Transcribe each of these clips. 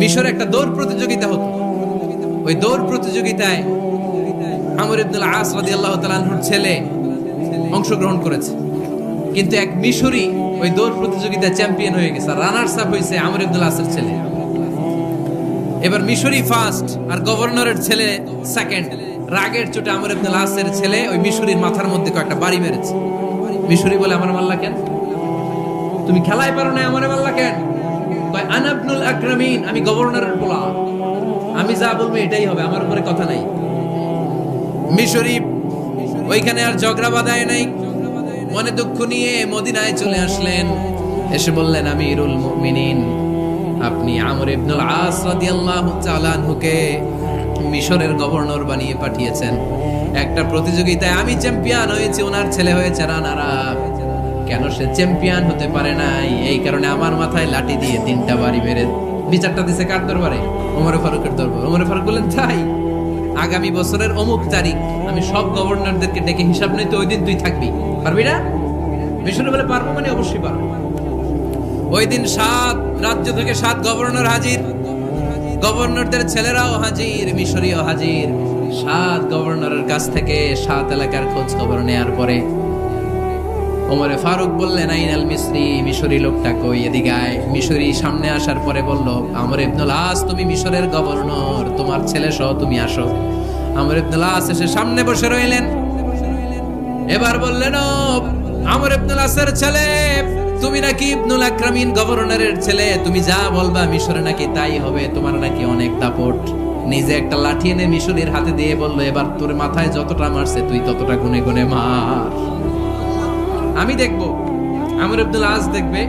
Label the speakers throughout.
Speaker 1: মিশরে একটা দৌড় প্রতিযোগিতা হতো। ওই দৌড় প্রতিযোগিতায় আমর ইবনুল আস রাদিয়াল্লাহু তাআলা আনহুর ছেলে অংশগ্রহণ করেছে, কিন্তু এক মিশরি ওই দৌড় প্রতিযোগিতায় চ্যাম্পিয়ন হয়ে গেছে। রানার্স আপ হয়েছে আমর ইবনুল আসের ছেলে। এবার মিশরি ফার্স্ট আর গভর্নরের ছেলে সেকেন্ড। রাগের চোটে আমর ইবনুল আসের ছেলে ওই মিশরির মাথার মধ্যে কয়েকটা বাড়ি মেরেছে। মিশরি বলে, আমার মাল্লা কেন? তুমি খেলায় পারো না, আমার মাল্লা কেন? কয় আনা ইবনুল আকরামিন, আমি গভর্নরের পোলা, আমি যা বলবো এটাই হবে, আমার উপরে কথা নাই। মিশরি ওইখানে আর ঝগড়া বাঁধায় নাই, মনে দুঃখ নিয়ে মদিনায় চলে আসলেন। এসে বললেন, আমিরুল মুমিনিন, আপনি আমর ইবনুল আস রাদিয়াল্লাহু তাআলা আনহুকে মিশরের গভর্নর বানিয়ে পাঠিয়েছেন। একটা প্রতিযোগিতায় আমি চ্যাম্পিয়ন হয়েছি, ওনার ছেলে হয়েছে রানার আপ। কেন সে চ্যাম্পিয়ন হতে পারে নাই? এই কারণে আমার মাথায় লাঠি দিয়ে 3টা বাড়ি মেরে বিচারটা দিছে কার দরবারে? ওমর ফারুকের দরবারে। ওমর ফারুক বললেন, তাই আগামী বছরের অমুক তারিখ আমি সব গভর্নরদেরকে ডেকে হিসাব নিতে, ওই দিন তুই থাকবি, পারবি না? মিশরে বলে, পারবো, মানে অবশ্যই পারবো। ওই দিন 7 রাজ্য থেকে 7 গভর্নর হাজির, গভর্নরদের ছেলেরাও হাজির, মিশরীয় হাজির। 7 গভর্নরের কাছ থেকে 7 এলাকার খোঁজ খবর নেয়ার পরে ওমরে ফারুক বললেন, আইনাল মিসরি, মিশরি লোকটা কই, এদিকে আয়। মিশরি সামনে আসার পরে বলল, আমর ইবনুল আস, তুমি মিশরের গভর্নর, তোমার ছেলে সহ তুমি আসো। আমর ইবনুল আস এসে সামনে বসে রইলেন। এবার বললেন, ও আমর ইবনুল আসের ছেলে, তুমি নাকি ইবনুল আকরামিন গভর্নরের ছেলে, তুমি যা বলবা মিশরে নাকি তাই হবে, তোমার নাকি অনেক দাপট। নিজে একটা লাঠি এনে মিশরীর হাতে দিয়ে বলল, এবার তোর মাথায় যতটা মারছে তুই ততটা গুনে গুনে মার, আমি দেখবো। আমর ইবনুল আস দেখবে,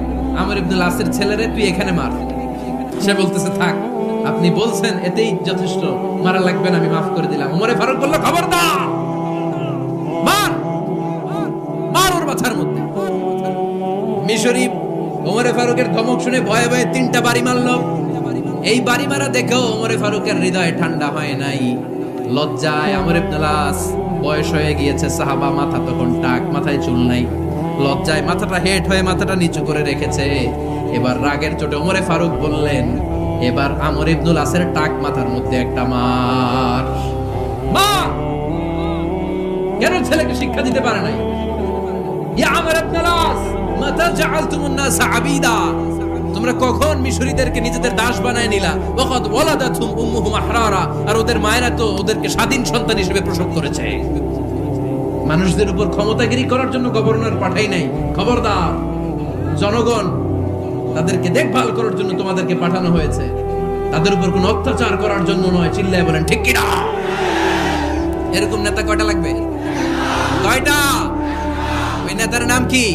Speaker 1: আমর ইবনুল আসের ছেলেরে তুই এখানে মার। সে বলতেছে, থাক, আপনি বলছেন এতেই যথেষ্ট, মারা লাগবে না, আমি মাফ করে দিলাম। ওমরে ফারুক বলল, খবরদার, মার, মার ওর মাথার মধ্যে। মিশরি ওমরে ফারুকের ধমক শুনে ভয়ে ভয়ে 3টা বাড়ি মারলো। এই বাড়ি মারা দেখেও ওমরে ফারুকের হৃদয় ঠান্ডা হয় নাই। লজ্জায় আমর ইবনুল আস, বয়স হয়ে গিয়েছে, সাহাবা, মাথা তখন টাক, মাথায় চুল নাই, লজ্জায় মাথাটা হেট হয়ে মাথাটা নিচু করে রেখেছে। এবার রাগের চোটে ওমরে ফারুক বললেন, এবার আমর ইবনুল আসের টাক মাথার মধ্যে একটা মার। মা কেন ছেলেকে শিক্ষা দিতে পারে নাই? ইয়া আমর ইবনুল আস, মাতা জাআলতুমুন নাস আবিদা, তোমরা কখন মিশরীদেরকে নিজেদের দাস বানায় নিলা? ওয়াকাদ ওয়ালাদাতুহুম উম্মুহুম আহরারা, আর ওদের মায়েরা তো ওদেরকে স্বাধীন সন্তান হিসেবে প্রসব করেছে। মানুষদের উপর ক্ষমতাগিরি করার জন্য গভর্নর পাঠাই নাই। খবরদার, জনগণ তাদেরকে দেখভাল করার জন্য তোমাদেরকে পাঠানো হয়েছে, তাদের উপর কোনো অত্যাচার করার জন্য নয়। চিল্লায় বলেন ঠিক কি না? এরকম নেতা কয়টা লাগবে? কয়টা? ওই নেতার নাম কি?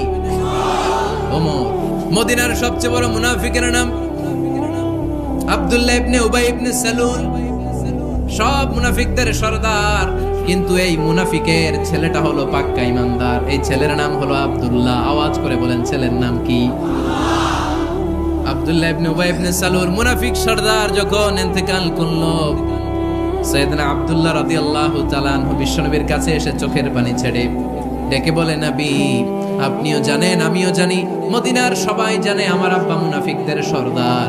Speaker 1: ওমর। মদিনার সবচেয়ে বড় মুনাফিকের নাম আব্দুল্লাহ ইবনে উবাই ইবনে সালুল, সব মুনাফিকদের সরদার। কিন্তু এই মুনাফিকের ছেলেটা হলো পাক্কা ইমানদার। এই ছেলের নাম হলো আব্দুল্লাহ। আওয়াজ করে বলেন, ছেলের নাম কি? আব্দুল্লাহ ইবনে উবাই ইবনে সালুল, মুনাফিক সরদার যখন ইন্তেকাল করলো, সাইয়েদনা আব্দুল্লাহ রাদিয়াল্লাহু তাআলা আনহু বিশ্বনবীর কাছে এসে চোখের পানি ছেড়ে ডেকে বলে, নবী, আপনিও জানেন, আমিও জানি, মদিনার সবাই জানে আমার আব্বা মুনাফিকদের সরদার,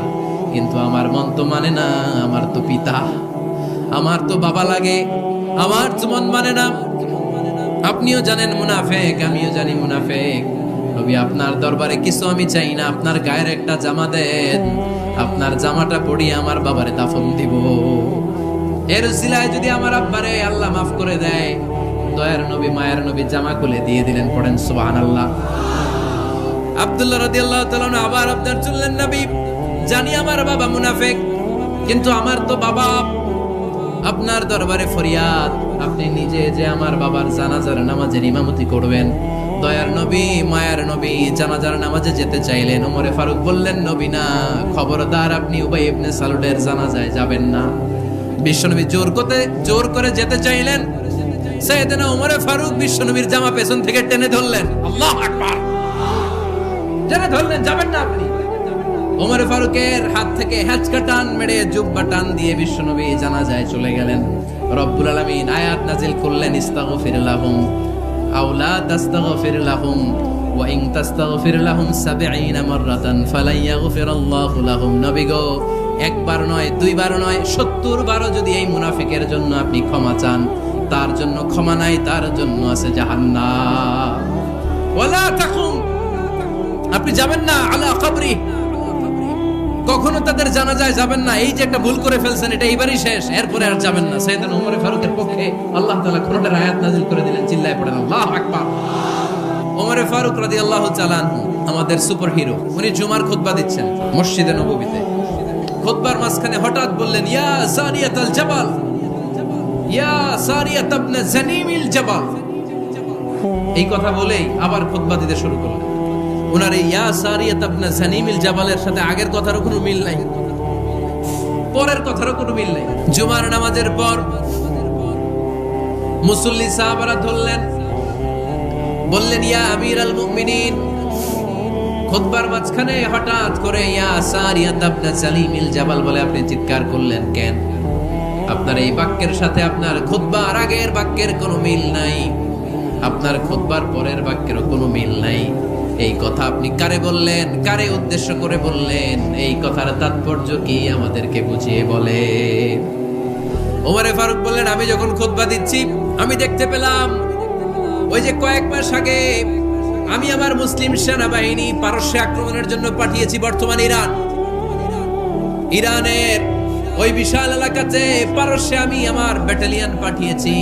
Speaker 1: কিন্তু আমার মন তো মানে না, আমার তো পিতা, আমার তো বাবা লাগে, আমার তো মন মানে না। আপনিও জানেন মুনাফিক, আমিও জানি মুনাফিক। নবী, আপনার দরবারে কিছু আমি চাই না, আপনার গায়ের একটা জামা দেন, আপনার জামাটা পরিয়ে আমার বাবারে দাফন দিব। এর উসিলায় যদি আমার আব্বারে আল্লাহ মাফ করে দেয়, দয়ার নবী, মায়ের নবী জামা খুলে দিয়ে দিলেন। পড়েন সুবহানাল্লাহ। আব্দুল্লাহ রাদিয়াল্লাহু তাআলা আবার আবদার চললেন, নবী, জানি আমার বাবা মুনাফিক, কিন্তু আমার তো বাবা, আপনার দরবারে ফরিয়াদ, আপনি নিজে যে আমার বাবার জানাজার নামাজের ইমামতি করবেন। দয়ার নবী, মায়ের নবী জানাজার নামাজে যেতে চাইলেন। ওমরে ফারুক বললেন, নবী না, খবরদার, আপনি উবাই ইবনে সালুলের জানাজায় যাবেন না। বিশ্বনবী জোর করে যেতে চাইলেন। সাইয়েদনা ওমরে ফারুক বিশ্বনবীর জামা পেছন থেকে টেনে ধরলেন। আল্লাহু আকবার, টেনে ধরলেন, যাবেন না আপনি। ওমরে ফারুকের হাত থেকে হ্যাচকা টান মেরে জুব্বা টান দিয়ে বিশ্বনবী জানাজায় চলে গেলেন। রব্বুল আলামিন আয়াত নাজিল করলেন, ইস্তাগফির লাহুম আও লা তাস্তাগফির লাহুম ওয়া ইন তাস্তাগফির লাহুম 70 মাররাতান ফালা ইয়াগফিরাল্লাহু লাহুম। নবী গো, একবার নয়, দুইবার নয়, 70 বারও যদি এই মুনাফিকের জন্য আপনি ক্ষমা চান, তার জন্য ক্ষমা নাই, তার জন্য আছে জাহান্নাম। ওয়ালা তাকুম, আপনি যাবেন না আলা কবরি, কখনো তাদের জানাজায় যাবেন না। এই যে একটা ভুল করে ফেলছেন, এটা এইবারই শেষ, এরপরে আর যাবেন না। সাইয়েদনা ওমর ফারুকের পক্ষে আল্লাহ তাআলা কোরআনের আয়াত নাযিল করে দিলেন, চিল্লায় পড়েন আল্লাহু আকবার। ওমর ফারুক রাদিয়াল্লাহু তাআলা আনহু আমাদের সুপার হিরো, উনি জুমার খুতবা দিচ্ছেন মসজিদে নববীতে। খুতবার মাঝখানে হঠাৎ বললেন, ইয়া সারিয়াতাল জাবাল, ইয়া সারিয়াত ইবনে জানিমিল জাবাল। এই কথা বলেই আবার খুতবা দিতে শুরু করলেন। ওনার এই ইয়া সারিয়াত ইবনে জানিমিল জাবালের সাথে আগের কথারও কোনো মিল নাই, পরের কথারও কোনো মিল নাই। জুমার নামাজের পর মুসল্লি সাহাবারা ধরলেন, বললেন, ইয়া আমিরাল মুমিনিন। খুতবার মাঝখানে হঠাৎ করে ইয়া সারিয়াত ইবনে জানিমিল জাবাল বলে আপনি চিৎকার করলেন কেন? আপনার এই বাক্যের সাথে আপনার খুতবার আগের বাক্যের কোনো মিল নাই, আপনার খুতবার পরের বাক্যেরও কোনো মিল নাই। এই কথা আপনি কারে বললেন, কারে উদ্দেশ্য করে বললেন? এই কথার তাৎপর্য কি আমাদেরকে বুঝিয়ে বলে। ওমর ফারুক বললেন, আমি যখন খুতবা দিচ্ছি আমি দেখতে পেলাম ওই যে কয়েক মাস আগে আমি আমার মুসলিম সেনাবাহিনী পারস্যে আক্রমণের জন্য পাঠিয়েছি, বর্তমান ইরানের ওই বিশাল এলাকাতে পারস্যে আমি আমার ব্যাটালিয়ন পাঠিয়েছি।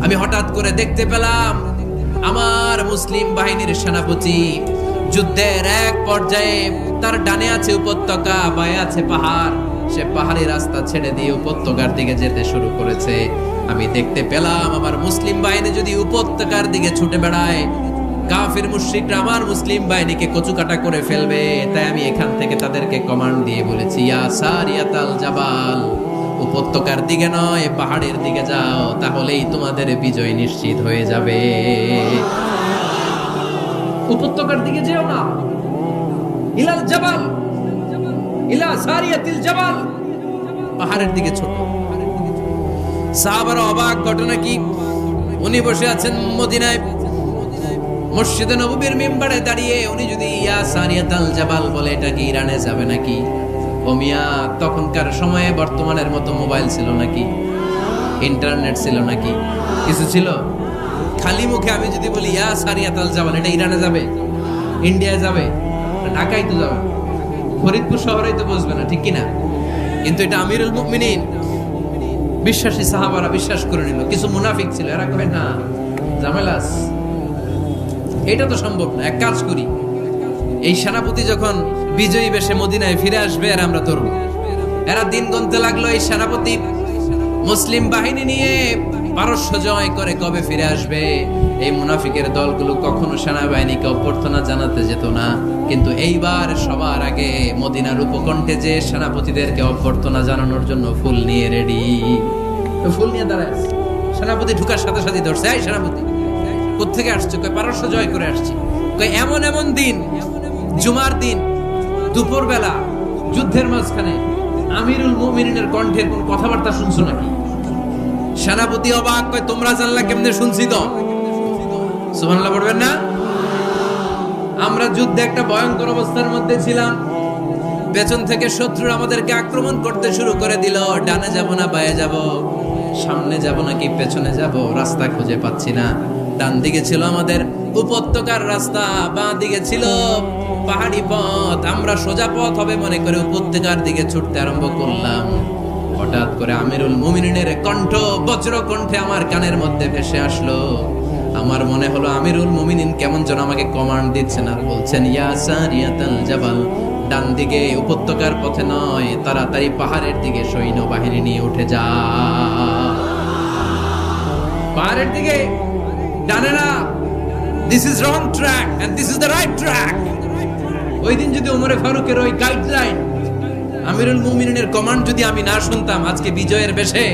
Speaker 1: আমি হঠাৎ করে দেখতে পেলাম আমার মুসলিম বাহিনীর সেনাপতি যুদ্ধের এক পর্যায়ে তার ডানে আছে উপত্যকা, বায়ে আছে পাহাড়, সে পাহাড়ি রাস্তা ছেড়ে দিয়ে উপত্যকার দিকে যেতে শুরু করেছে। আমি দেখতে পেলাম আমার মুসলিম বাহিনী যদি উপত্যকার দিকে ছুটে বেড়ায়, কাফির মুশরিকরা আমার মুসলিম বাহিনীকে কচুকাটা করে ফেলবে। তাই আমি এখান থেকে তাদেরকে কমান্ড দিয়ে বলেছি, ইয়া সারিয়াতাল জাবাল, উপত্যকার দিকে নয় পাহাড়ের দিকে যাও, তাহলেই তোমাদের বিজয় নিশ্চিত হয়ে যাবে। উপত্যকার দিকে যেও না, ইলাল জাবাল, ইলা সারিয়াতিল জাবাল, পাহাড়ের দিকে ছোট। সাহাবারা অবাক, ঘটনা কি? উনি বসে আছেন মদিনায় মসজিদে নববীর মিম্বারে দাঁড়িয়ে, উনি যদি ইয়া সারিয়াতাল জাবাল বলে, এটা কি ইরানে যাবে নাকি? ও মিয়া, তখনকার সময়ে বর্তমানের মতো মোবাইল ছিল নাকি, ইন্টারনেট ছিল নাকি, কিছু ছিল? খালি মুখে আমি যদি বলি ইয়া সারিয়াতাল জাবাল, এটা ইরানে যাবে, ইন্ডিয়ায় যাবে, ঢাকায় তো যাবে, ফরিদপুর শহরেই তো বসবে না, ঠিক কিনা? কিন্তু এটা আমিরুল মুমিনিন বিশ্বাসী সাহাবারা বিশ্বাস করে নিল। কিছু মুনাফিক ছিল, এরা কয় না, ঝামেলাস, এটা তো সম্ভব না। এক কাজ করি, এই সেনাপতি যখন বিজয়ী বেশে মদিনায় ফিরে আসবে আর আমরা ধরব। এরা দিন গুনতে লাগলো, এই সেনাপতি মুসলিম বাহিনী নিয়ে পারস্য জয় করে কবে ফিরে আসবে। এই মুনাফিকের দলগুলো কখনো সেনাবাহিনীকে অভ্যর্থনা জানাতে যেত না, কিন্তু এইবার সবার আগে মদিনার উপকণ্ঠে যে সেনাপতিদেরকে অভ্যর্থনা জানানোর জন্য ফুল নিয়ে রেডি। ফুল নিয়ে দাঁড়ায় সেনাপতি ঢুকার সাথে সাথে ধরছে, এই সেনাপতি কোত্থেকে আসছে? কই পারস্য জয় করে আসছি। কই এমন এমন দিন, জুমার দিন দুপুর বেলা যুদ্ধের মাঝখানে আমিরুল মুমিনিনের কণ্ঠের কোন কথাবার্তা শুনছো নাকি? সেনাপতি অবাক, কয় তোমরা জানলা কেমনে? শুনছি তো। সুবহানাল্লাহ পড়বেন না? আমরা যুদ্ধে একটা ভয়ঙ্কর অবস্থার মধ্যে ছিলাম, পেছন থেকে শত্রুরা আমাদেরকে আক্রমণ করতে শুরু করে দিল। ডানে যাব না বায়ে যাব, সামনে যাব নাকি পেছনে যাব, রাস্তা খুঁজে পাচ্ছি না। ডান দিকে ছিল আমাদের উপত্যকার রাস্তা, বাঁ দিকে ছিল পাহাড়ি পথ। আমরা সোজা পথ হবে মনে করে উপত্যকার দিকে ছুটতে আরম্ভ করলাম। হঠাৎ করে আমিরুল মুমিনিনের কণ্ঠ বজ্র কণ্ঠে আমার কানের মধ্যে ভেসে আসলো। আমার মনে হলো আমিরুল মুমিনিন কেমন যেন আমাকে কমান্ড দিচ্ছেন আর বলছেন, ইয়া সারিয়াতাল জাবাল, ডান দিকে উপত্যকার পথে নয়, তাড়াতাড়ি পাহাড়ের দিকে সৈন্যবাহিনী নিয়ে উঠে যা। পাহাড়ের দিকে, ডানে না। This is wrong track and this is the right track. ওই দিন যদি ওমর ফারুকের ওই গাইডলাইন, আমিরুল মুমিনিনের কমান্ড যদি আমি না শুনতাম, আজকে বিজয়ের বেশে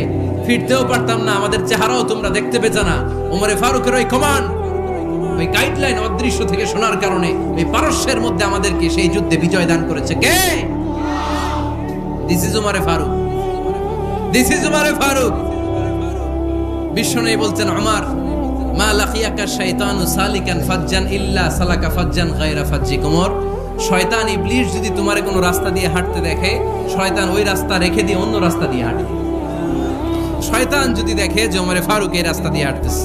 Speaker 1: ফিরতেও পারতাম না, আমাদের চেহারাও তোমরা দেখতে পেতে না। ওমর ফারুকের ওই কমান্ড, ওই গাইডলাইন অদৃশ্য থেকে শোনার কারণে এই পারস্যের মধ্যে আমাদেরকে সেই যুদ্ধে বিজয় দান করেছে কে? This is Omar Farooq, this is Omar Farooq. বিশ্বনবী বলছেন, ওমর মা লাকিয়াকা শাইতানু সালিকান ফাজ্জান ইল্লা সালাকা ফাজ্জান গায়রা ফাজ্জিক। ওমর, শয়তান ইবলিস যদি তোমারে কোনো রাস্তা দিয়ে হাঁটতে দেখে, শয়তান ওই রাস্তা রেখে দিয়ে অন্য রাস্তা দিয়ে হাঁটে। শয়তান যদি দেখে যে ওমরে ফারুক এই রাস্তা দিয়ে হাঁটতেছে,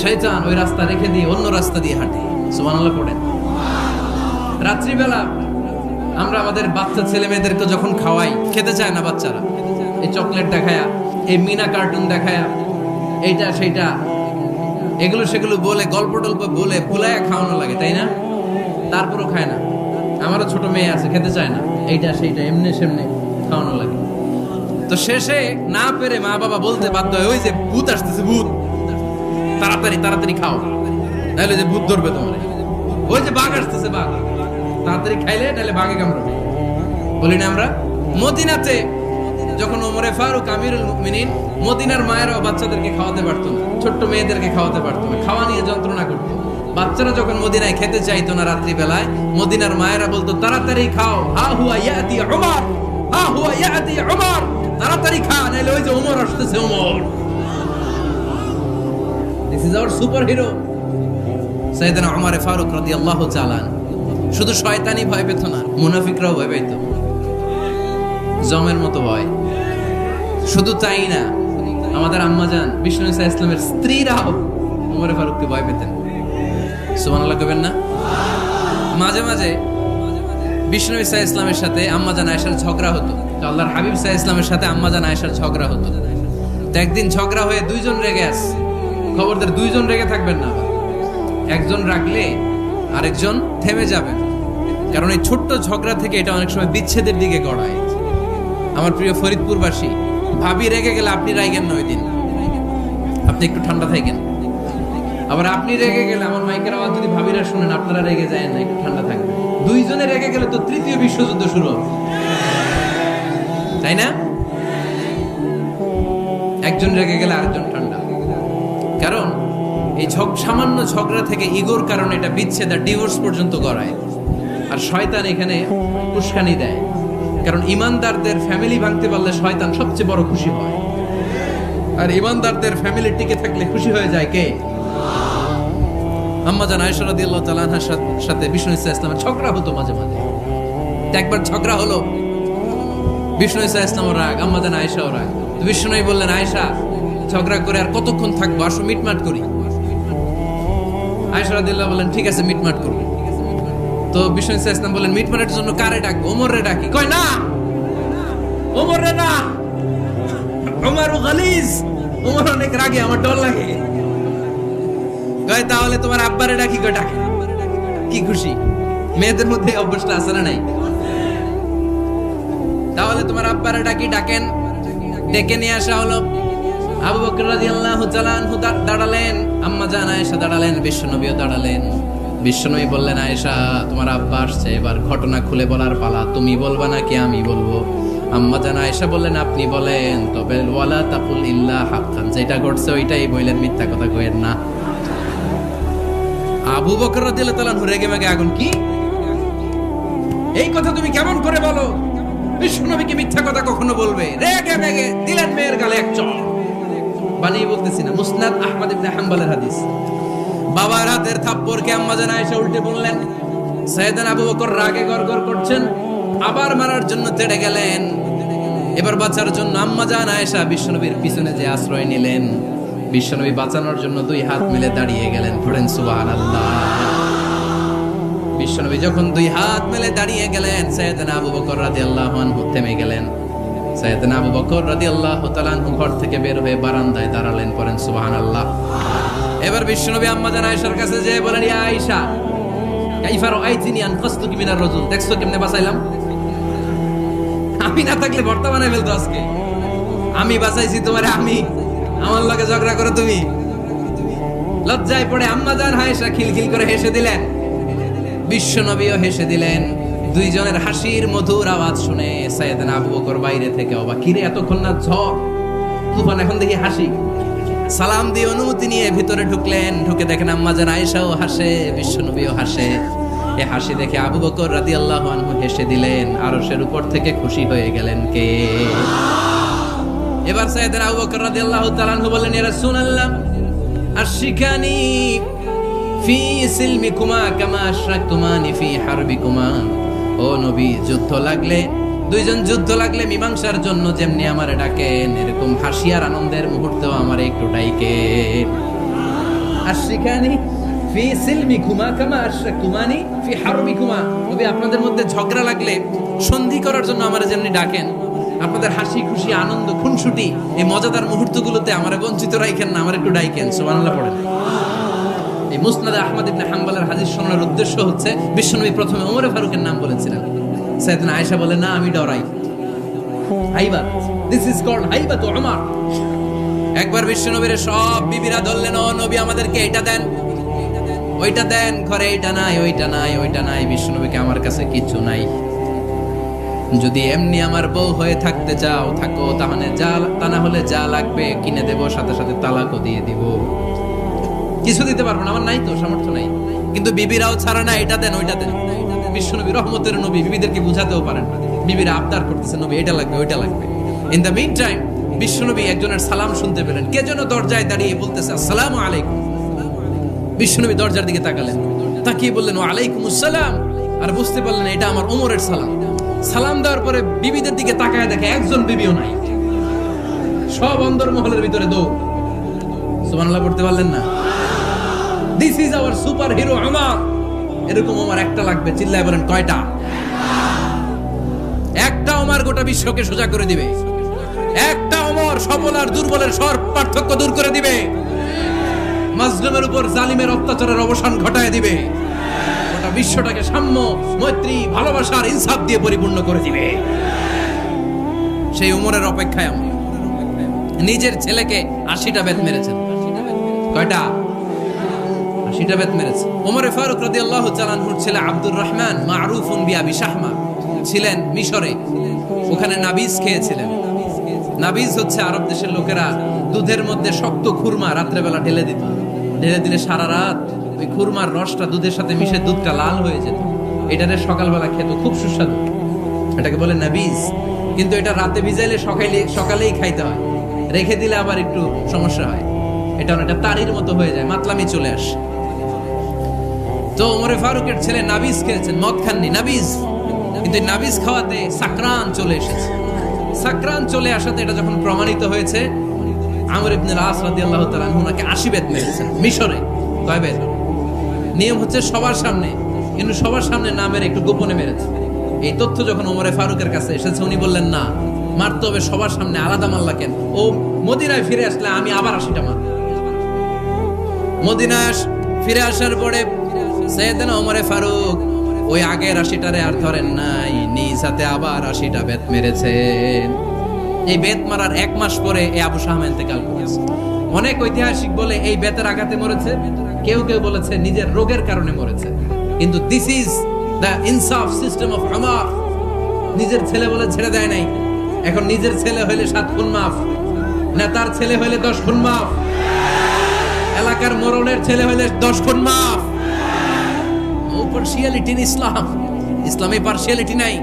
Speaker 1: শয়তান ওই রাস্তা রেখে দিয়ে অন্য রাস্তা দিয়ে হাঁটে। সুবহানাল্লাহ পড়েন। রাত্রিবেলা আমরা আমাদের বাচ্চা ছেলে মেয়েদেরকে যখন খাওয়াই, খেতে চায় না বাচ্চারা, এই চকলেট দেখায়া, এই মিনা কার্টুন দেখায়া, এইটা সেইটা এগুলো সেগুলো বলে, গল্প টল্প বলে ভুলায়া খাওয়ানো লাগে, তাই না? তারপরও খায় না। আমারও ছোট মেয়ে আছে, খেতে চায় না, এইটা সেইটা এমনি সেমনে খাওয়ানো লাগে। তো শেষে না পেরে মা বাবা বলতে বাধ্য হয়, ওই যে ভূত আসতেছে, ভূত, তাড়াতাড়ি তাড়াতাড়ি খাও, নাহলে যে ভূত ধরবে তোমার। ওই যে বাঘ আসতেছে, বাঘ, তাড়াতাড়ি খাইলে নাহলে বাঘে কামড়াবে। বলি না আমরা? মদিনাতে যখন ওমরে ফারুক আমিরুল মুমিনিন, মদিনার মায়েরাও বাচ্চাদেরকে খাওয়াতে পারতো না, ছোট্ট মেয়েদেরকে খাওয়াতে পারতো না, খাওয়া নিয়ে যন্ত্রণা করতো। বাচ্চারা যখন মদিনায় খেতে চাইতো না রাত্রি বেলায়, মদিনার মায়েরা বলতো তাড়াতাড়ি খাও, হা হুয়া ইয়াতি উমর, হা হুয়া ইয়াতি উমর, তাড়াতাড়ি খা, নাহলে ওই যে ওমর আসতেছে, Omar. This is our super hero সাইয়েদনা ওমর ফারুক রাদিয়াল্লাহু তাআলা। শুধু শয়তানি ভয় পেত না, মুনাফিকরাও ভয় পেত, জমের মতো ভয়। শুধু তাই না, আমাদের আম্মাজান বিষ্ণু ইসা ইসলামের স্ত্রীরাও ওমর ফারুককে ভয় পেতেন। সুবহানাল্লাহ কইবেন না? মাঝে মাঝে বিষ্ণু ইসা ইসলামের সাথে আম্মাজান আয়েশার ঝগড়া হতো, তো আল্লাহর হাবিব ইসা ইসলামের সাথে আম্মাজান আয়েশার ঝগড়া হতো। তো একদিন ঝগড়া হয়ে দুইজন রেগে আছে। খবরদার দুইজন রেগে থাকবেন না, একজন রাখলে আরেকজন থেমে যাবে, কারণ এই ছোট্ট ঝগড়া থেকে এটা অনেক সময় বিচ্ছেদের দিকে গড়ায়। আমার প্রিয় ফরিদপুরবাসী, ভাবি রেগে গেলে আপনি রাইগেন না, ওই দিন আপনি একটু ঠান্ডা থাকেন। আবার আপনি রেগে গেলে, আমার মাইকের আওয়াজ যদি ভাবিরা শুনেন, আপনারা রেগে যায় না, একটু ঠান্ডা থাকবেন। দুইজনে রেগে গেলে তো তৃতীয় বিশ্বযুদ্ধ শুরু হবে, তাই না? একজন রেগে গেলে আরেকজন ঠান্ডা, কারণ এই সামান্য ঝগড়া থেকে ইগোর কারণে এটা বিচ্ছেদ আর ডিভোর্স পর্যন্ত গড়ায়। আর শয়তান এখানে উস্কানি দেয়, কারণ ইমানদারদের ফ্যামিলি ভাঙতে পারলে শয়তান সবচেয়ে বড় খুশি হয়, আর ইমানদারদের ফ্যামিলি টিকে থাকলে খুশি হয়ে যায় কে? আম্মাজান আয়েশা রাদিয়াল্লাহু তাআলা আনহার সাথে বিষ্ণু ইসা ইসলামের ঝগড়া হতো মাঝে মাঝে। একবার ঝগড়া হলো, বিষ্ণু ইসা ইসলামের রাগ, আম্মাজান আয়েশাও রাগ। তো বিষ্ণু বললেন, আয়েশা, ঝগড়া করে আর কতক্ষণ থাকবো, আসো মিটমাট করি। আয়েশা রাদিয়াল্লাহু বললেন, ঠিক আছে, মিটমাট করব। তো বিষ্ণু ইসা ইসলাম বললেন, মিটমাটের জন্য কারে ডাকবো? ওমরে ডাকি। কয় না, ওমরে না, ওমর গালিজ, ওমর অনেক রাগে, আমার ডর লাগে। কয় তাহলে তোমার আব্বারে ডাকি। কয় ডাকে। কি খুশি! মেয়েদের মধ্যে অভ্যাসটা আছে না নাই? তাহলে তোমার আব্বারে ডাকি। ডাকেন। ডেকে নিয়ে আসা হলো। আবু বকর রাদিয়াল্লাহু তাআলা আনহু দাঁড়ালেন, আম্মাজান আয়েশা দাঁড়ালেন, বিশ্বনবীও দাঁড়ালেন। বিশ্বনবী বললেন, আয়েশা, তোমার আব্বা আসছে, এবার ঘটনা খুলে বলার পালা, তুমি বলবা নাকি আমি বলবো? আম্মাজান আয়েশা বললেন, আপনি বলেন, তবে ওয়ালা তাকুল ইল্লা হাক্কান, যেটা ঘটছে ওইটাই বললেন, মিথ্যা কথা কইেন না। আবু বকর রাদিয়াল্লাহু তাআলা আনহু রেগে মেগে আগুন। কি এই কথা তুমি কেমন করে বলো? বিশ্বনবী কি মিথ্যা কথা কখনো বলবে? রেগে মেগে দিলেন মেয়ের গালে এক চড়। বানিয়ে বলতেছি না, মুসনাদ আহমদ ইবনে হাম্বলের হাদিস। বাবার হাতের থাপ্পড়কে আম্মাজান আয়েশা উল্টে বললেন। সাইয়েদনা আবু বকর রাগে গড়গড় করছেন, আবার মারার জন্য তেড়ে গেলেন। এবার বাঁচার জন্য আম্মাজান আয়েশা বিশ্বনবীর পিছনে যে আশ্রয় নিলেন, বিশ্বনবী বাঁচানোর জন্য দুই হাত মিলে দাঁড়িয়ে গেলেন। পড়েন সুবহানাল্লাহ। বিশ্বনবী যখন দুই হাত মেলে দাঁড়িয়ে গেলেন, সাইয়েদনা আবু বকর রাদিয়াল্লাহু আনহু থেমে গেলেন। সাইয়েদনা আবু বকর রাদিয়াল্লাহু তাআলা আনহু ঘর থেকে বের হয়ে বারান্দায় দাঁড়ালেন। পড়েন সুবহানাল্লাহ। এবার বিশ্বনবী আম্মাজান আয়েশার কাছে যেয়ে বলেন, ইয়া আয়েশা, কাইফা রাআইতিনি আনকাসতুকি মিনার রাজুল, দেখছো কেমনে বাঁচাইলাম? আমি না থাকলে ভর্তা বানাই ফেলতো আজকে। আমি বাঁচাইছি তোমারে, আমি, আমার লগে ঝগড়া করো তুমি। লজ্জায় পড়ে আম্মাজান আয়েশা খিলখিল করে হেসে দিলেন, বিশ্বনবীও হেসে দিলেন। দুইজনের হাসির মধুর আওয়াজ শুনে সাইয়েদনা আবু বকর বাইরে থেকে অবাক, কিরে এতক্ষণ না ঝড় তুফান, এখন দেখি হাসি। সালাম দিয়ে অনুমতি নিয়ে ভিতরে ঢুকলেন। ঢুকে দেখেন আম্মাজান আয়েশাও হাসে, বিশ্বনবীও হাসে। এই হাসি দেখে আবু বকর রাদিয়াল্লাহু আনহু হেসে দিলেন। আরশের উপর থেকে খুশি হয়ে গেলেন কে? এবার সাইয়েদনা আবু বকর রাদিয়াল্লাহু তাআলা আনহু বললেন, ইয়া রাসূলুল্লাহ, আশিকানি ফি সিলমিকুমা কামা আশরাকতুমানি ফি হারবিকুমা। ও নবী, যুদ্ধ লাগলে, দুইজন যুদ্ধ লাগলে মীমাংসার জন্য যেমনি আমারে ডাকেন, এরকম হাসি আর আনন্দের মুহূর্তেও আমারে একটু ডাকেন। আশরিকানি ফি সিলমিকুমা কামা আশরাকতুমানি ফি হারবিকুমা। নবী, আপনাদের মধ্যে ঝগড়া লাগলে সন্ধি করার জন্য আমারে যেমনি ডাকেন, আপনাদের হাসি খুশি আনন্দ খুনসুটি এই মজাদার মুহূর্তগুলোতে আমারে বঞ্চিত রাখেন না, আমার একটু ডাকেন। সুবহানাল্লাহ পড়েন। এই মুসনাদে আহমদ ইবনে হাম্বলের হাদিস শোনার উদ্দেশ্য হচ্ছে, বিশ্বনবী প্রথমে ওমর ফারুকের নাম বলেছিলেন। সাইয়েদনা আয়েশা বলে, না, আমি ডরাই। হাইবাত, দিস ইজ কল্ড হাইবাত ওমর। একবার বিশ্বনবীর সব বিবিরা ধরলেন, ও নবী, আমাদেরকে এটা দেন, ওইটা দেন, ঘরে এইটা নাই, ওইটা নাই, ওইটা নাই। বিশ্বনবীকে, আমার কাছে কিছু নাই, যদি এমনি আমার বউ হয়ে থাকতে চাও থাকো, তাহলে যা, তা না হলে যা লাগবে কিনে দেব, সাথে সাথে তালাকও দিয়ে দিব। কিছু দিতে পারবো না, আমার নাই তো, সামর্থ্য নাই। কিন্তু বিবিরাও ছাড়া না, এটা দেন, ওইটা দেন। বিশ্বনবী রহমতের নবী, বিবিদেরকে বুঝাতেও পারেন না, বিবিরা আবদার করতেছে, নবী এটা লাগবে, ওইটা লাগবে। ইন দ্য মিন টাইম বিশ্বনবী একজনের সালাম শুনতে পেলেন। কে যেন দরজায় দাঁড়িয়ে বলতেছে, আসসালামু আলাইকুম। বিশ্বনবী দরজার দিকে তাকালেন, তাকিয়ে বললেন, ওয়া আলাইকুমুস সালাম। আর বুঝতে পারলেন এটা আমার ওমরের সালাম। সালাম দেওয়ার পরে বিবিদের দিকে তাকায় দেখে একজন বিবিও নাই, সব অন্দরমহলের ভিতরে দৌড়। সুবহানাল্লাহ পড়তে পারলেন না? This is our super hero Omar. এরকম ওমর একটা লাগবে, চিল্লায় বলেন, কয়টা? একটা ওমর গোটা বিশ্বকে সোজা করে দিবে। একটা ওমর সবল আর দুর্বলের সব পার্থক্য দূর করে দিবে। মাজলুমের উপর জালিমের অত্যাচারের অবসান ঘটায় দিবে। গোটা বিশ্বটাকে সাম্য, মৈত্রী, ভালোবাসার, ইনসাফ দিয়ে পরিপূর্ণ করে দিবে। সেই ওমরের অপেক্ষায় আমরা। নিজের ছেলেকে 80টা বেত মেরেছেন। কয়টা? 80টা বেত মেরেছে। ওমর ফারুক রাদিয়াল্লাহু তাআলা আনহুর ছেলে আব্দুর রহমান, মারুফুন বিআবি শাহমা, ছিলেন মিশরে। ওখানে নাবিজ খেয়েছিলেন। নাবিজ হচ্ছে আরব দেশের লোকেরা দুধের মধ্যে শক্ত খুরমা রাত্রেবেলা ঢেলে দিত। ঢেলে দিলে সারা রাত ওই খুরমার রসটা দুধের সাথে মিশে দুধটা লাল হয়ে যেত। এটারে সকালবেলা খেত, খুব সুস্বাদু। এটাকে বলে নাবিজ। কিন্তু এটা রাতে ভিজাইলে সকালেই খাইতে হয়, রেখে দিলে আবার একটু সমস্যা হয়। এটা অনেকটা তারির মতো হয়ে যায়, মাতলামি চলে আসে। তো ওমরে ফারুকের ছেলে নাবিজ খেয়েছেন, মদ খাননি, নাবিজ। কিন্তু নাবিজ খাওয়াতে সাকরান চলে এসেছে। সাকরান চলে আসাতে এটা যখন প্রমাণিত হয়েছে, আমর ইবনে আস রাদিয়াল্লাহু তাআলা আনহু ওনাকে 80 বেত মেরেছেন মিশরে। কয় বেত? নিয়ম হচ্ছে সবার সামনে, কিন্তু সবার সামনে না মেরে একটু গোপনে মেরেছে। এই তথ্য যখন ওমরে ফারুকের কাছে এসেছে, উনি বললেন, না, মারতে হবে সবার সামনে, আলাদা মারলা কেন? ও মদিনায় ফিরে আসলে আমি আবার 80টা মার। মদিনায় ফিরে আসার পরে সাইয়েদনা ওমরে ফারুক ওই আগের 80টারে আর ধরেন নাই, নিজ হাতে আবার 80টা বেত মেরেছেন। এই বেত মারার 1 মাস পরে এই আবু শাহমা ইন্তেকাল করেছে। অনেক ঐতিহাসিক বলে এই বেতের আঘাতে মরেছে, কেউ কেউ বলেছে নিজের রোগের কারণে মরেছে। কিন্তু দিস ইজ দ্য ইনসাফ সিস্টেম অফ ওমর। নিজের ছেলে বলে ছেড়ে দেয় নাই। এখন নিজের ছেলে হইলে 7 খুন মাফ, নেতার ছেলে হইলে 10 খুন মাফ, এলাকার মোড়লের ছেলে হইলে 10 খুন মাফ। পার্সিয়ালিটি ইন ইসলাম, ইসলামে পার্সিয়ালিটি নাই।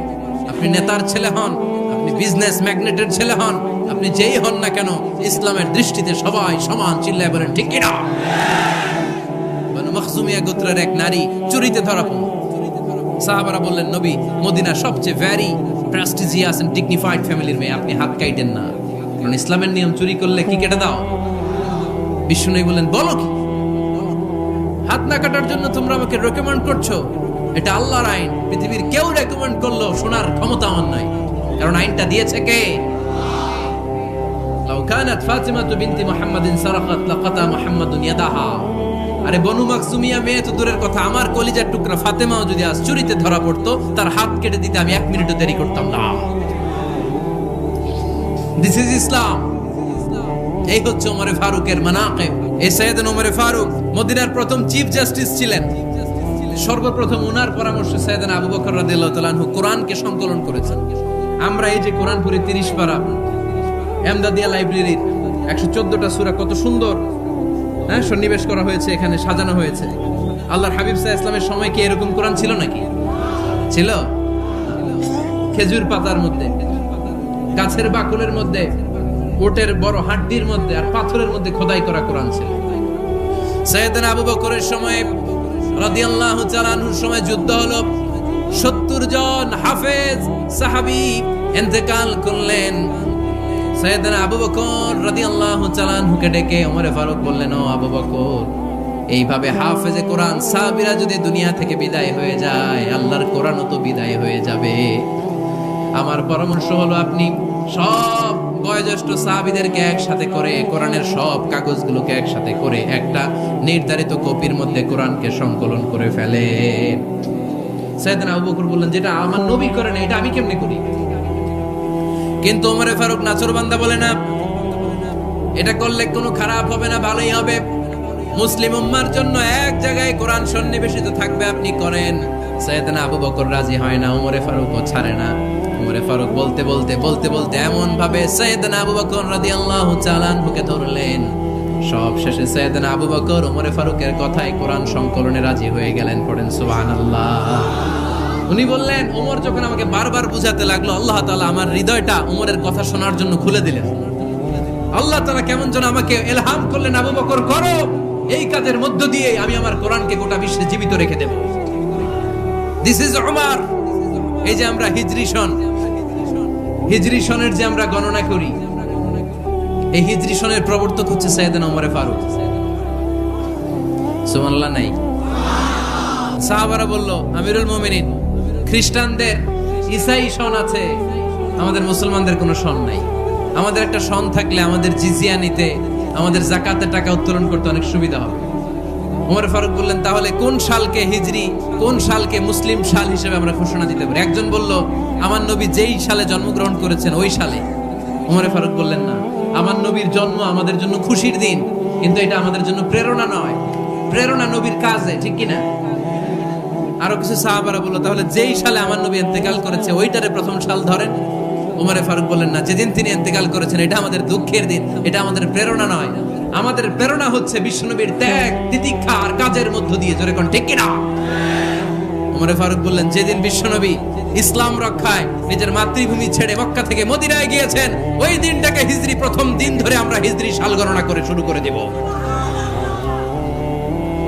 Speaker 1: আপনি নেতার ছেলে হন, আপনি বিজনেস ম্যাগনেটের ছেলে হন, আপনি যেই হন না কেন, ইসলামের দৃষ্টিতে সবাই সমান। চিল্লায় বলেন ঠিক কিনা? বনু মখজুমিয়া গোত্রের এক নারী চুরিতে ধরা পড়ল। সাহাবারা বললেন, নবী, মদিনার সবচেয়ে ভেরি প্রেস্টিজিয়াস এন্ড ডিগনিফাইড ফ্যামিলির মেয়ে, আপনি হাত কাটেন না, কারণ ইসলামের নিয়ম চুরি করলে কি কেটে দাও। বিষ্ণু বললেন, বলো কি? হাত না কাটার জন্য তোমরা আমাকে রেকমেন্ড করছো? এটা আল্লাহর আইন। পৃথিবীর কেউ রেকমেন্ড করলো শোনার ক্ষমতা আমার নাই, কারণ আইনটা দিয়েছে কে? লাউ কানাত ফাতিমা বিনতি মুহাম্মাদিন সারাকাত লাকাতা মুহাম্মাদুন ইয়াদাহা। আরে বনু মাকসুমিয়া মেয়ে তো দূরের কথা, আমার কলিজার টুকরা ফাতেমাও যদি আজ চুরিতে ধরা পড়তো, তার হাত কেটে দিতে আমি 1 মিনিটও দেরি করতাম না। দিস ইজ ইসলাম। এই হচ্ছে ওমরে ফারুকের মানাকিব। এই সাইয়েদনা ওমরে ফারুক মদিনার প্রথম চিফ জাস্টিস ছিলেন। সর্বপ্রথম ওনার পরামর্শে সাইয়েদনা আবু বকর রাদিয়াল্লাহু তাআলা আনহু কোরআনকে সংকলন করেছেন। আমরা এই যে কোরআন পড়ি 30 পারা, এমদাদিয়া লাইব্রেরির 114টা সূরা, কত সুন্দর সন্নিবেশ করা হয়েছে, এখানে সাজানো হয়েছে। আল্লাহর হাবিব সাল্লাল্লাহু আলাইহি ওয়াসাল্লামের সময় কি এরকম কোরআন ছিল নাকি? ছিল? খেজুর পাতার মধ্যে, গাছের বাকলের মধ্যে, ওটের বড় হাড্ডির মধ্যে আর পাথরের মধ্যে খোদাই করা কোরআন ছিল। সাইয়েদনা আবু বকরের সময় রাদিয়াল্লাহু তাআলা আনহুর সময় যুদ্ধ হলো, 70 জন হাফেজ সাহাবী ইন্তেকাল করলেন। সাইয়েদনা আবু বকর রাদিয়াল্লাহু তাআলা আনহুকে ডেকে ওমর ফারুক বললেন, ও আবু বকর, এইভাবে হাফেজে কোরআন সাহাবীরা যদি দুনিয়া থেকে বিদায় হয়ে যায়, আল্লাহর কোরআনও তো বিদায় হয়ে যাবে। আমার পরামর্শ হলো আপনি সব বয়োজ্যেষ্ঠ সাহাবীদেরকে একসাথে করে কোরআনের সব কাগজগুলোকে একসাথে করে একটা নির্ধারিত কপির মধ্যে কোরআনকে সংকলন করে ফেলেন। সাইয়েদনা আবু বকর বললেন, যেটা আমার নবী করেন এটা আমি কেমনে করি? কিন্তু ওমর ফারুক নাচরবান্দা বলে না, এটা করলে কোনো খারাপ হবে না, ভালোই হবে। মুসলিম উম্মার জন্য এক জায়গায় কোরআন সন্নিবেশিত থাকবে, আপনি করেন। সাইয়েদনা আবু বকর রাজি হয় না, ওমর ফারুকও ছাড়ে না। ওমর ফারুক বলতে বলতে বলতে বলতে এমন ভাবে সাইয়েদনা আবু বকর রাদিয়াল্লাহু তাআলা আনহুকে ধরলেন, সব শেষে সাইয়েদনা আবু বকর ওমর ফারুকের কথায় কোরআন সংকলনে রাজি হয়ে গেলেন। পড়েন সুবহানাল্লাহ। উনি বললেন, ওমর যখন আমাকে বারবার বুঝাতে লাগলো, আল্লাহ তাআলা আমার হৃদয়টা ওমরের কথা শোনার জন্য খুলে দিলেন। আল্লাহ তাআলা কেমন যেন আমাকে ইলহাম করলেন, আবু বকর করো, এই কাজের মধ্য দিয়ে আমি আমার কোরআনকে গোটা বিশ্বে জীবিত রেখে দেব। This is Umar. এই যে আমরা হিজরি সনের যে আমরা গণনা করি, এই হিজরি সনের প্রবর্তক হচ্ছে সাইয়েদনা ওমর ফারুক। সুবহানাল্লাহ নাই? সাহাবারা বলল, আমিরুল মুমিনিন, খ্রিস্টানদের ঈসাই সন আছে, আমাদের মুসলমানদের কোনো সন নাই। আমাদের একটা সন থাকলে আমাদের জিজিয়া নিতে, আমাদের যাকাতের টাকা উত্তোলন করতে অনেক সুবিধা হবে। ওমর ফারুক বললেন, তাহলে কোন সালকে হিজরি, কোন সালকে মুসলিম সাল হিসেবে আমরা ঘোষণা দিতে পারি? একজন বলল, আমার নবী যেই সালে জন্মগ্রহণ করেছেন ওই সালে। ওমর ফারুক বললেন, না, আমার নবীর জন্ম আমাদের জন্য খুশির দিন, কিন্তু এটা আমাদের জন্য প্রেরণা নয়। প্রেরণা নবীর কাজে, ঠিক কিনা? আরো কিছু সাহাবারা বলল, তাহলে যেই সালে আমার নবী ইন্তেকাল করেছে ওইটারে প্রথম সাল ধরেন। ওমর ফারুক বললেন, না, যেদিন তিনি ইন্তেকাল করেছেন এটা আমাদের দুঃখের দিন, এটা আমাদের প্রেরণা নয়। আমাদের প্রেরণা হচ্ছে বিশ্বনবীর ত্যাগ, তিতিক্ষা আর কাজের মধ্য দিয়ে। জোরে কোন ঠিক কিনা? ওমর ফারুক বললেন, যেদিন বিশ্বনবী ইসলাম রক্ষায় নিজের মাতৃভূমি ছেড়ে মক্কা থেকে মদিনায় গিয়েছেন, ওই দিনটাকে হিজরি প্রথম দিন ধরে আমরা হিজরি সাল গণনা করে শুরু করে দেব।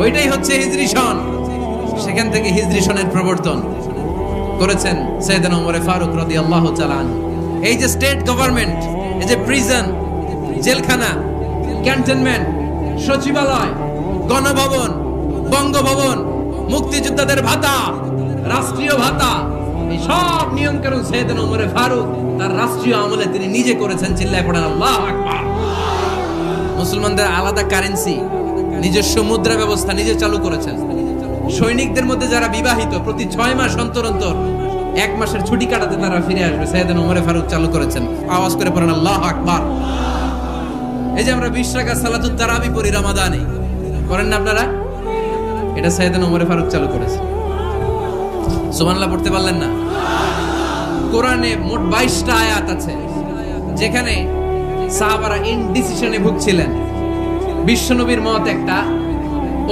Speaker 1: ওইটাই হচ্ছে হিজরি সন। সেখান থেকে হিজরি সনের প্রবর্তন করেছেন সাইয়েদনা ওমর ফারুক রাদিয়াল্লাহু তাআলা আনহু। এই যে স্টেট গভর্নমেন্ট, এই যে প্রিজন, জেলখানা, ক্যান্টনমেন্ট, সচিবালয়, গণভবন, বঙ্গভবন, মুক্তিযোদ্ধাদের ভাতা, রাষ্ট্রীয় ভাতা, এই সব নিয়ম কানুন সাইয়েদনা ওমর ফারুক তার রাষ্ট্রীয় আমলে তিনি নিজে করেছেন। চিল্লায় পড়েন আল্লাহু আকবার। মুসলমানদের আলাদা কারেন্সি, নিজস্ব মুদ্রা ব্যবস্থা নিজে চালু করেছেন। সৈনিকদের মধ্যে যারা বিবাহিত, প্রতি 6 মাস অন্তর অন্তর 1 মাসের ছুটি কাটাতে তারা ফিরে আসবে, সাইয়েদনা ওমর ফারুক চালু করেছেন। আওয়াজ করে পড়েন আল্লাহু আকবার। এই যে আমরা 20 রাকাত সালাতুত তারাবি পড়ি রমাদানে, করেন না আপনারা? এটা সাইয়েদনা ওমর ফারুক চালু করেছেন। সুবহানাল্লাহ পড়তে পারলেন না? কোরআনে মোট 22টা আয়াত আছে যেখানে সাহাবারা ইনডিসিশনে ভুগছিলেন। বিশ্বনবীর মত একটা,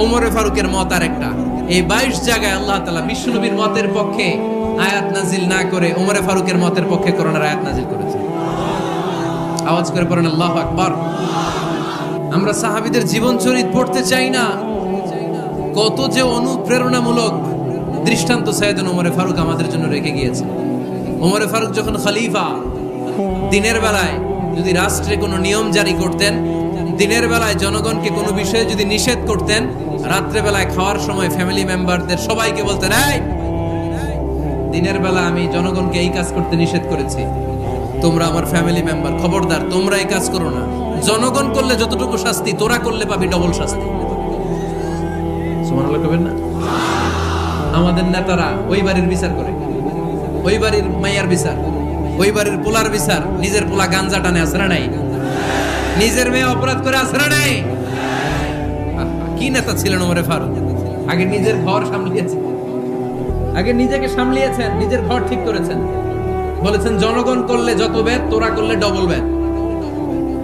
Speaker 1: ওমর ফারুকের মত আর একটা। এই 22 জায়গায় আল্লাহ তাআলা বিশ্বনবীর মতের পক্ষে আয়াত নাজিল না করে ওমর ফারুকের মতের পক্ষে কোরআনের আয়াত নাজিল করেছেন। আওয়াজ করে পড়েন আল্লাহু আকবার। আমরা সাহাবীদের জীবন চরিত পড়তে চাই না, কত যে অনুপ্রেরণামূলক দৃষ্টান্ত সাইয়েদনা ওমর ফারুক আমাদের জন্য রেখে গিয়েছে। ওমর ফারুক যখন খলিফা, দিনের বেলায় যদি রাষ্ট্রে কোনো নিয়ম জারি করতেন, দিনের বেলায় জনগণকে কোনো বিষয়ে যদি নিষেধ করতেন, রাত্রে বেলায় খাওয়ার সময় ফ্যামিলি মেম্বারদের সবাইকে বলতেন, এই দিনের বেলা আমি জনগণকে এই কাজ করতে নিষেধ করেছি, তোমরা আমার ফ্যামিলি মেম্বার, খবরদার তোমরা এই কাজ করো না। জনগণ করলে যতটুকু শাস্তি, তোরা করলে পাবি ডবল শাস্তি। সুবহানাল্লাহ কবেন না? আমাদের নেতারা ওই বাড়ির বিচার করে, ওই বাড়ির মাইয়ার বিচার, ওই বাড়ির পোলার বিচার। নিজের পোলা গাঞ্জা টানে আছে না নাই? নিজের মেয়ে অপরাধ করে আছে না নাই? কি নেতা ছিলেন ওমর ফারুক! আগে নিজের ঘর সামলিয়েছেন, আগে নিজেকে সামলিয়েছেন, নিজের ঘর ঠিক করেছেন। বলেছেন জনগণ করলে যত বেদ, তোরা করলে double Veda.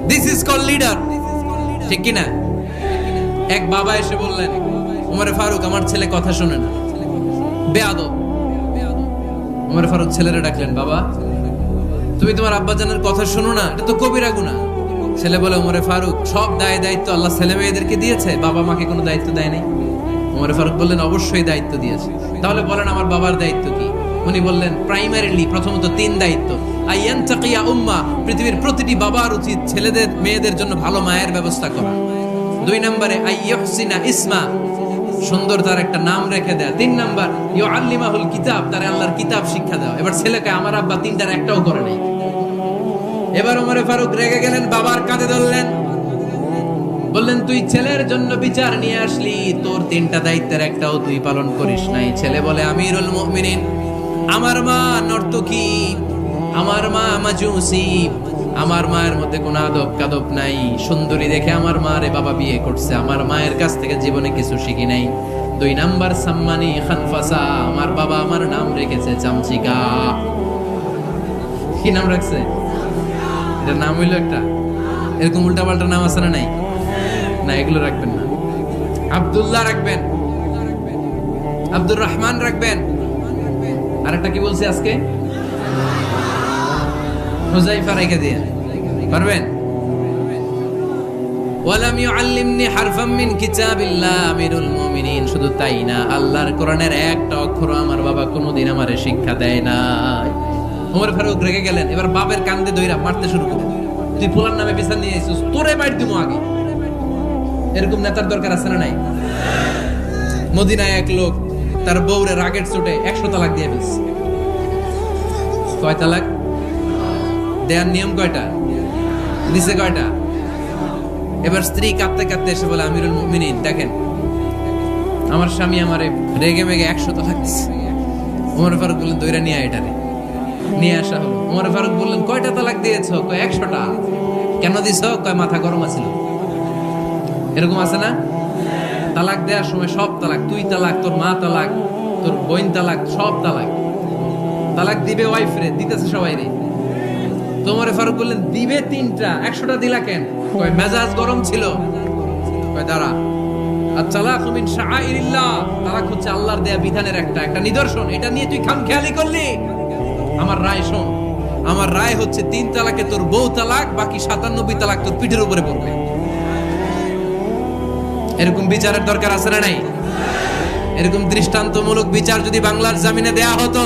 Speaker 1: This is call leader, ঠিক কিনা? এক বাবা এসে বললেন, ওমর ফারুক আমার ছেলে কথা শোনে না, বেয়াদব। ওমর ফারুক ছেলেরে ডাকলেন, বাবা তুমি তোমার আব্বাজানের কথা শোনো না, এটা তো কবিরা গুনাহ। ছেলে বলে, ওমর ফারুক সব দায় দায়িত্ব আল্লাহ ছেলে মেয়েদেরকে দিয়েছে, বাবা মাকে কোনো দায়িত্ব দেয় নাই। ওমর ফারুক বললেন অবশ্যই দায়িত্ব দিয়েছে। তাহলে বলেন আমার বাবার দায়িত্ব কি? উনি বললেন প্রাইমারিলি প্রথমত 3 দায়িত্ব। আইয়ান তাকিয়া উম্মা, পৃথিবীর প্রতিটি বাবার উচিত ছেলেদের মেয়েদের জন্য ভালো মায়ের ব্যবস্থা করা। 2 নম্বরে আইয়ুহসিনা ইসমা, সুন্দর তার একটা নাম রেখে দেয়া। 3 নাম্বার ইউআল্লিমাহুল কিতাব, তার আল্লাহর কিতাব শিক্ষা দেওয়া। এবার ছেলেকে আমার আব্বা 3টার একটাও করে নাই। এবার ওমর ফারুক রেগে গেলেন, বাবার কাঁধে ধরলেন, বললেন তুই ছেলের জন্য বিচার নিয়ে আসলি, তোর 3টা দায়িত্বের একটাও তুই পালন করিস নাই। ছেলে বলে আমিরুল মুমিনিন, আমার মা নর্তকী, আমার মা মাজুসি, আমার মায়ের মধ্যে কোনো আদব কাদব নাই, সুন্দরী দেখে আমার মা রে বাবা বিয়ে করছে, আমার মায়ের কাছ থেকে জীবনে কিছু শিখি নাই। 2 নাম্বার সাম্মানি খানফাসা, আমার বাবা আমার নাম রেখেছে চামচিকা। কি নাম রাখছে? এটার নাম হইলো একটা, এরকম উল্টা পাল্টা নাম আছে না? নাই না, এগুলো রাখবেন না। আব্দুল্লাহ রাখবেন, আব্দুর রহমান রাখবেন, আর একটা কি বলছি আজকে, হুযায়ফা রেখে দিয়ে পারবেন। ওয়ালাম ইউআল্লিমনি হারফাম মিন কিতাবিল্লাহ, আমিরুল মুমিনিন। শুধু তাই না, আল্লাহর কোরআনের একটা অক্ষর আমার বাবা কোনোদিন আমারে শিক্ষা দেয় নাই। ওমর ফারুক রেগে গেলেন, এবার বাবার কান্দে ধইরা মারতে শুরু করলেন। তুই পোলার নামে বিচার নিয়ে এসেছিস, তোরে বাইর দিমু আগে। এরকম নেতার দরকার আছে না নাই? মদিনায় এক লোক তার বউরে রাগের চোটে 100 তালাক দিয়ে ফেলছে। কয় তালাক দেয়ার নিয়ম কয়টা? দিছে কয়টা? এবার স্ত্রী কাঁদতে কাঁদতে এসে বলে আমিরুল মুমিনিন দেখেন, আমার স্বামী আমারে রেগে মেগে 100 তালাক দিছে। ওমর ফারুক বললেন দইরা নিয়ে আয়, এটারে নিয়ে আসা হলো। ওমর ফারুক বললেন কয়টা তালাক দিয়েছো? কয় 100টা। কেন দিছ? কয় মাথা গরম আছিল। এরকম আছে না? তালাক দেওয়ার সময় সব তালাক, তুই তালাক, তোর মা তালাক, তোর বোন তালাক, সব তালাক। তালাক দিবে ওয়াইফ রে, দিতেছে সবাই রে। তোমারে ফারুক বললেন দিবে 3টা, 100টা দিলা কেন? কয় মেজাজ গরম ছিল। কয় দাঁড়া, আত-তালাকু মিন শাআইরিল্লাহ, তালাক হচ্ছে আল্লাহর দেয়া বিধানের একটা নিদর্শন। এটা নিয়ে তুই খামখেয়ালি করলি। আমার রায় শোন, আমার রায় হচ্ছে 3 তালাকে তোর বউ তালাক, বাকি 97 তালাক তোর পিঠের উপরে পড়বে। এরকম বিচারের দরকার আছে না নাই? এরকম দৃষ্টান্তমূলক বিচার যদি বাংলার জমিনে দেয়া হতো,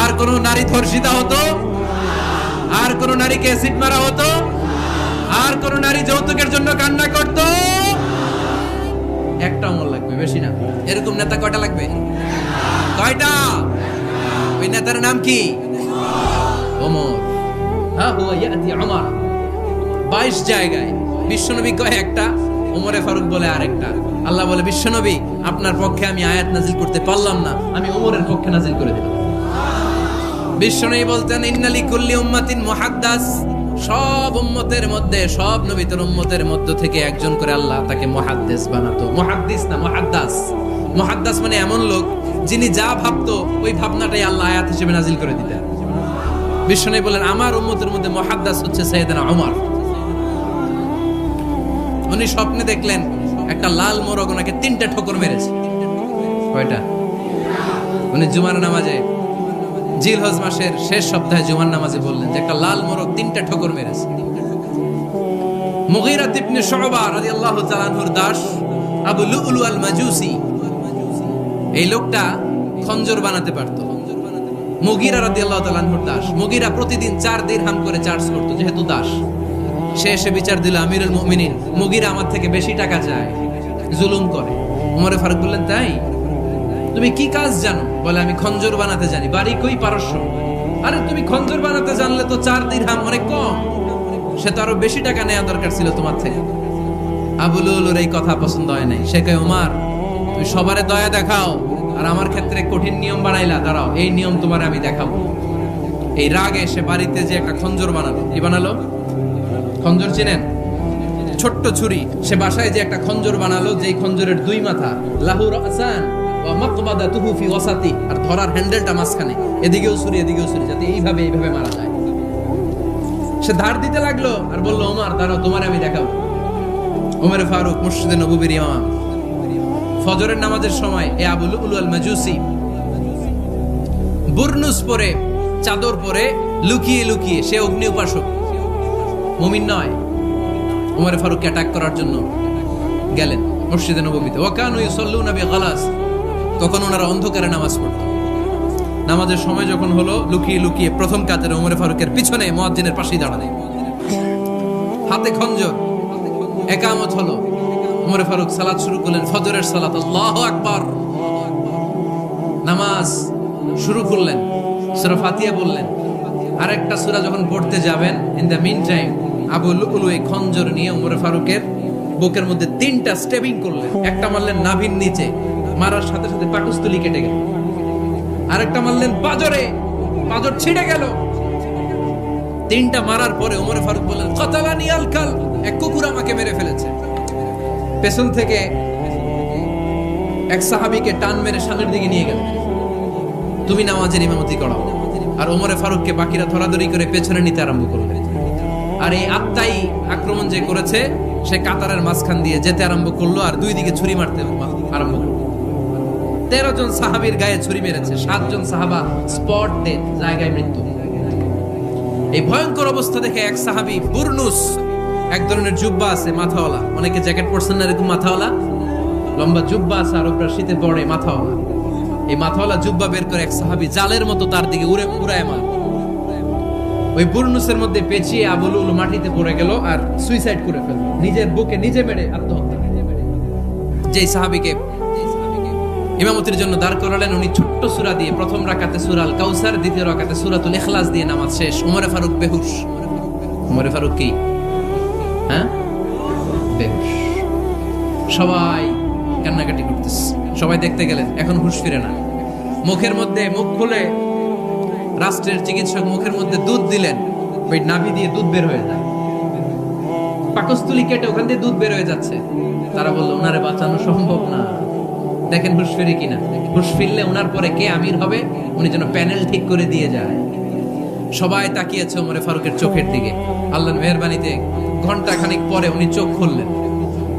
Speaker 1: আর কোন নারী ধর্ষিতা হতো, আর কোন নারীকে অ্যাসিড মারা হতো, আর কোন নারী যৌতুকের জন্য কান্না করতো? একটা অমর লাগবে, বেশি না। এরকম নেতা কয়টা লাগবে? কয়টা? ওই নেতার নাম কি? ওমর। হ্যাঁ, হুয়া ইয়াতি ওমর। 22 জায়গায় বিশ্বনবী কয় একটা, ওমরে ফারুক বলে আরেকটা। আল্লাহ বলে বিশ্বনবী আপনার পক্ষে আমি আয়াত নাজিল করতে পারলাম না, আমি ওমরের পক্ষে নাজিল করে দিলাম। বিশ্বনবী বলতেন ইন্না লিকুল্লি উম্মাতিন মুহাদ্দাস, সব উম্মতের মধ্যে, সব নবীদের উম্মতের মধ্য থেকে একজন করে আল্লাহ তাকে মুহাদ্দিস বানাতো। মুহাদ্দিস না, মুহাদ্দাস। মুহাদ্দাস মানে এমন লোক যিনি যা ভাবতো ওই ভাবনাটাই আল্লাহ আয়াত হিসেবে নাজিল করে দিতেন। বিশ্বনবী বলেন আমার উম্মতের মধ্যে মুহাদ্দাস হচ্ছে সাইয়েদনা ওমর। উনি স্বপ্নে দেখলেন একটা লাল মোরগ ওনাকে 3টা ঠোকর মেরেছে। কয়টা? উনি জুমার নামাজে, জিলহজ মাসের শেষ সপ্তাহে জুমার নামাজে বললেন যে একটা লাল মোরগ 3টা ঠোকর মেরেছে। মুগীরা ইবনে শুবা রাদিয়াল্লাহু তাআলা আনহুর দাস আবু লুলু আল মাজুসি, এই লোকটা খঞ্জর বানাতে পারতো। মুগীরা রাদিয়াল্লাহু তাআলা আনহুর দাস। মুগীরা প্রতিদিন 4 দিরহাম করে চার্জ করতো, যেহেতু দাস। সে এসে বিচার দিল আমিরুল মুমিনিন, মুগীরা আমার থেকে বেশি টাকা চায়, জুলুম করে। ওমরে ফারুক বললেন তাই? তুমি কি কাজ জানো? বলে আমি খঞ্জর বানাতে জানি। বাড়ি কই? পারস্য। আরে তুমি খঞ্জর বানাতে জানলে তো 4 দিরহাম অনেক কম, সে তো আরো বেশি টাকা নেওয়া দরকার ছিল তোমার থেকে। আবু লুলুর এই কথা পছন্দ হয় নাই। সে কয় ওমর তুমি সবারে দয়া দেখাও, আর আমার ক্ষেত্রে কঠিন নিয়ম বানাইলা, দাঁড়াও এই নিয়ম তোমার আমি দেখাবো। এই রাগে সে বাড়িতে যে একটা খঞ্জর বানালো। কি বানালো? খঞ্জর চিনেন? ছোট্ট ছুরি। সে বাসায় যে একটা খঞ্জর বানালো, যেই খঞ্জরের 2 মাথা, লাহু রাসান ওয়া মাকবাদাতুহু ফি ওয়াসাতি, আর ধরার হ্যান্ডেলটা মাঝখানে, এদিকেও ছুরি এদিকেও ছুরি, যাতে এইভাবে মারা যায়। সে ধার দিতে লাগলো আর বলল ওমর দাঁড়াও তোমার আমি দেখাবো। ওমর ফারুক মসজিদে নববীর ইমাম, ফজরের নামাজের সময় এ আবু লুলু আল মাজুসি বুরনুস পরে, চাদর পরে, লুকিয়ে লুকিয়ে, সে অগ্নি উপাসক, মুমিন নয়। ওমর ফারুককে অ্যাটাক করার জন্য গেলেন। মসজিদে নববীতে। ওয়া কানু ইউসাল্লুনা বিগালাস, তখন ওনারা অন্ধকারে নামাজ পড়ত। নামাজের সময় যখন হলো, লুকিয়ে লুকিয়ে প্রথম কাতারে ওমর ফারুকের পিছনে মুয়াজ্জিনের পাশেই দাঁড়ালেন, হাতে খঞ্জর। ইকামত হলো, ওমর ফারুক সালাত শুরু করলেন, ফজরের সালাত, আল্লাহু আকবার। নামাজ শুরু করলেন, সূরা ফাতিহা বললেন। আরেকটা সূরা যখন পড়তে যাবেন, in the meantime Abu Lulu এই খঞ্জর নিয়ে ওমর ফারুকের বুকের মধ্যে 3টা স্টেবিং করলেন। একটা মারলেন নাভির নিচে, মারার সাথে সাথে পাকস্থলী কেটে গেল। আরেকটা মারলেন পাজরে, পাজর ছিঁড়ে গেল। 3টা মারার পরে ওমর ফারুক বললেন, কাতালানি আল কাল, এক কুকুর আমাকে মেরে ফেলেছে। পেছন থেকে এক সাহাবীকে টান মেরে সামনের দিকে নিয়ে গেল, তুমি নামাজের ইমামতি করাও। আর ওমর ফারুককে বাকিরা ধরাধরি করে পেছনে নিতে আরম্ভ করবে। আর এই আত্মাই আক্রমণ যে করেছে, সে কাতারের মাঝখান দিয়ে যেতে আরম্ভ করলো, আর 2 দিকে ছুরি মারতে আরম্ভ করলো। 13 জন সাহাবীর গায়ে ছুরি মেরেছে, 7 জন সাহাবা স্পট ডেথ, জায়গায় মৃত্যু। এই ভয়ঙ্কর অবস্থা দেখে এক সাহাবী বুরনুস, এক ধরনের জুব্বা আছে মাথাওয়ালা, অনেকে জ্যাকেট পরছেন না এরকম মাথাওয়ালা, লম্বা জুব্বা আছে, আর ওপরে শীতে পড়ে মাথাওয়ালা। এই মাথাওয়ালা জুব্বা বের করে এক সাহাবী জালের মতো তার দিকে উড়ায় মার। ওই বুরনুসের মধ্যে পেঁচিয়ে আবু লুলু মাটিতে পড়ে গেল আর সুইসাইড করে ফেলল, নিজের বুকে নিজে মেরে আত্মহত্যা। যেই সাহাবীকে ইমামতির জন্য দাঁড় করালেন, উনি ছোট্ট সূরা দিয়ে, প্রথম রাকাতে সূরা আল কাউসার, দ্বিতীয় রাকাতে সূরাতুল ইখলাস দিয়ে নামাজ শেষ। ওমর ফারুক বেহুশ। ওমর ফারুক কি বেহুশ। সবাই কান্নাকাটি করতেছে, সবাই দেখতে গেলেন, এখন হুঁশ ফিরে না। মুখের মধ্যে, মুখ খুলে রাষ্ট্রের চিকিৎসক মুখের মধ্যে দুধ দিলেন, ওই নাভি দিয়ে দুধ বের হয়ে যায়, পাকস্থলী কেটে ওখান দিয়ে দুধ বের হয়ে যাচ্ছে। তারা বললো ওনারে বাঁচানো সম্ভব না, দেখেন হুঁশ ফিরে কিনা। হুঁশ ফিরলে ওনার পরে কে আমির হবে, উনি যেন প্যানেল ঠিক করে দিয়ে যায়। সবাই তাকিয়েছে ওমর ফারুকের চোখের দিকে। আল্লাহর মেহেরবানিতে ঘন্টা খানিক পরে উনি চোখ খুললেন।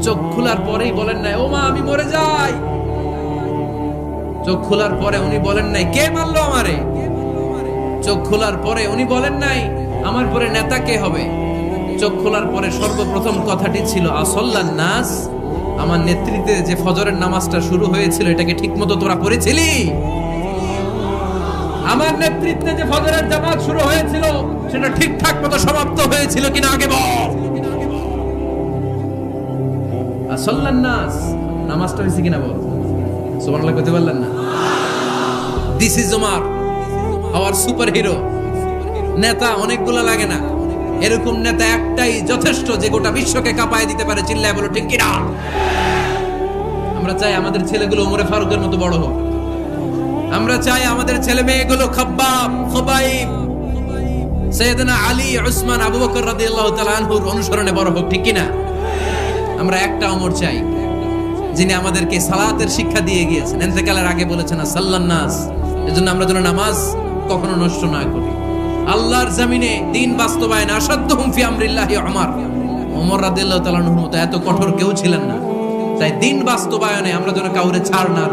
Speaker 1: চোখ খোলার পরেই বলেন নাই, ও মা আমি মরে যাই। চোখ খোলার পরে উনি বলেন নাই, কে মারলো আমারে। চোখ খোলার পরে উনি বলেন নাই, আমার পরে নেতা কে হবে। চোখ খোলার পরে সর্বপ্রথম কথাটি ছিল, আসল্লান নাস, আমার নেতৃত্বে যে ফজরের নামাজটা শুরু হয়েছিল, এটাকে ঠিকমতো তোরা পড়েছিলি? আমার নেতৃত্বে যে ফজরের জামাত শুরু হয়েছিল, সেটা ঠিকঠাক মতো সমাপ্ত হয়েছিল কিনা আগে বল। আসল্লান নাস, নামাজটা হয়েছে কিনা বল। সুবহানাল্লাহ কইতে পারলেন না? This is Omar, hour super hero. নেতা অনেকগুলো লাগে না, এরকম নেতা একটাই যথেষ্ট, যে গোটা বিশ্বকে কাঁপায় দিতে পারে। চিল্লায় বলো ঠিক কিনা? আমরা চাই আমাদের ছেলেগুলো ওমর ফারুকের মতো বড় হোক। আমরা চাই আমাদের ছেলে মেয়েগুলো খাব্বাব, খুবাইব, সাইয়েদনা আলী, উসমান, আবু বকর রাদিয়াল্লাহু তাআলা আনহুর অনুসরণে বড় হোক, ঠিক কিনা? আমরা একটা ওমর চাই, যিনি আমাদেরকে সালাতের শিক্ষা দিয়ে গিয়েছেন, ইন্তেকালের আগে বলেছেন সাল্লান নাস। এজন্য আমরা যেন নামাজ কখনো নষ্ট না করি। আল্লাহর জমিনে দ্বীন বাস্তবায়ন আসাদ্দুহুম ফি আমরিল্লাহি ওমর। ওমর রাদিয়াল্লাহু তাআলা আনহুর মতো এত কঠোর কেউ ছিলেন না। তাই দ্বীন বাস্তবায়নে আমরা যেন কাউরে ছাড় না